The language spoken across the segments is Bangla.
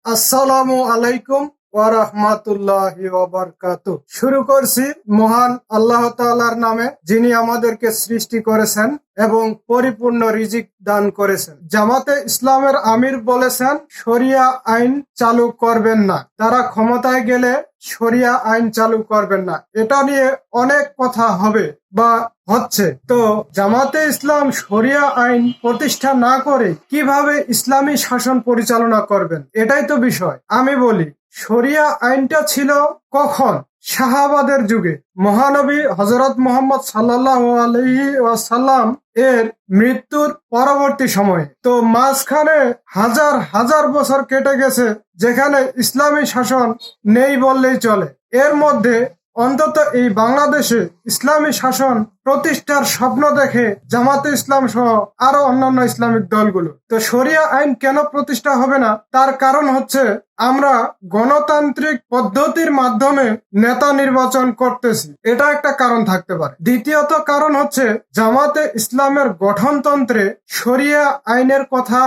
আসসালামু আলাইকুম ওয়া রাহমাতুল্লাহি ওয়া বারাকাতুহু। শুরু করছি মহান আল্লাহ তাআলার নামে, যিনি আমাদেরকে সৃষ্টি করেছেন এবং পরিপূর্ণ রিজিক দান করেছেন। জামাতে ইসলামের আমির বলেছেন, শরিয়া আইন চালু করবেন না, তারা ক্ষমতায় গেলে শরিয়া আইন চালু করবেন না। এটা নিয়ে অনেক কথা হবে বা হচ্ছে। তো জামাতে ইসলাম শরিয়া আইন প্রতিষ্ঠা না করে কিভাবে ইসলামী শাসন পরিচালনা করবেন, এটাই তো বিষয়। আমি বলি, শরিয়া আইনটা ছিল কখন? সাহাবাদের যুগে, মহানবী হযরত মুহাম্মদ সাল্লাল্লাহু আলাইহি ওয়াসাল্লাম এর মৃত্যুর পরবর্তী সময়ে। তো মাঝখানে হাজার হাজার বছর কেটে গেছে যেখানে ইসলামী শাসন নেই বললেই চলে। এর মধ্যে অন্তত এই বাংলাদেশে ইসলামী শাসন প্রতিষ্ঠার স্বপ্ন দেখে জামাতে ইসলাম সহ আরো অন্যান্য ইসলামিক দলগুলো। তো শরিয়া আইন কেন প্রতিষ্ঠা হবে না? তার কারণ হচ্ছে, আমরা গণতান্ত্রিক পদ্ধতির মাধ্যমে নেতা নির্বাচন করতেছি, এটা একটা কারণ থাকতে পারে। দ্বিতীয়ত কারণ হচ্ছে, জামাতে ইসলামের গঠনতন্ত্রে শরিয়া আইনের কথা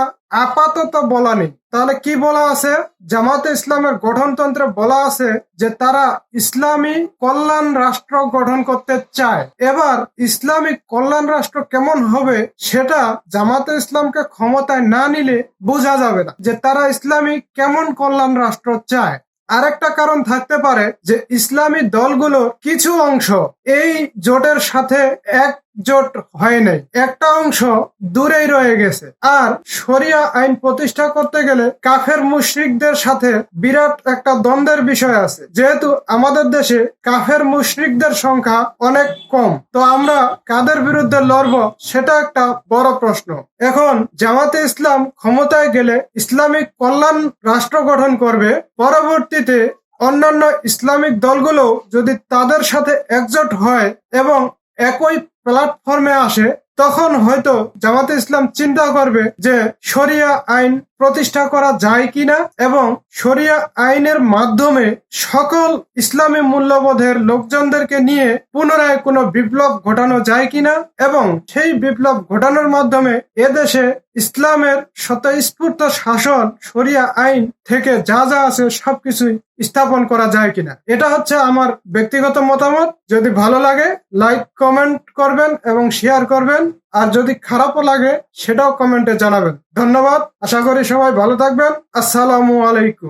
আপাতত বলা নেই। তাহলে কি বলা আছে? জামাতে ইসলামের গঠনতন্ত্রে বলা আছে যে তারা ইসলামী কল্যাণ রাষ্ট্র গঠন করতে চায়। এবার ইসলামিক কল্যাণ রাষ্ট্র কেমন হবে সেটা জামাতে ইসলামকে ক্ষমতায় না নিলে বোঝা যাবে না যে তারা ইসলামিক কেমন কল্যাণ রাষ্ট্র চায়। আরেকটা কারণ থাকতে পারে যে ইসলামী দলগুলোর কিছু অংশ এই জোটের সাথে একজোট হয় নাই, একটা অংশ দূরেই রয়ে গেছে। আর শরিয়া আইন প্রতিষ্ঠা করতে গেলে কাফের মুশরিকদের সাথে বিরাট একটা দ্বন্দ্বের বিষয় আছে। যেহেতু আমাদের দেশে কাফের মুশরিকদের সংখ্যা অনেক কম, তো আমরা কাদের বিরুদ্ধে লড়বো সেটা একটা বড় প্রশ্ন। এখন জামাতে ইসলাম ক্ষমতায় গেলে ইসলামিক কল্যাণ রাষ্ট্র গঠন করবে, পরবর্তীতে অন্যান্য ইসলামিক দলগুলো যদি তাদের সাথে একজোট হয় এবং একই প্ল্যাটফর্মে আসে, তখন হয়তো জামাতে ইসলাম চিন্তা করবে যে শরিয়া আইন প্রতিষ্ঠা করা যায় কিনা এবং শরিয়া আইনের মাধ্যমে সকল ইসলামী মূল্যবোধের লোকজনদেরকে নিয়ে পুনরায় কোনো বিপ্লব ঘটানো যায় কিনা এবং সেই বিপ্লব ঘটানোর মাধ্যমে এদেশে ইসলামের স্বতঃস্ফূর্ত শাসন শরিয়া আইন থেকে যা যা আছে সবকিছুই স্থাপন করা যায় কিনা। এটা হচ্ছে আমার ব্যক্তিগত মতামত। যদি ভালো লাগে লাইক কমেন্ট করবেন এবং শেয়ার করবেন, আর যদি খারাপও লাগে সেটাও কমেন্টে জানাবেন। ধন্যবাদ। আশা করি সবাই ভালো থাকবেন। আসসালামু আলাইকুম।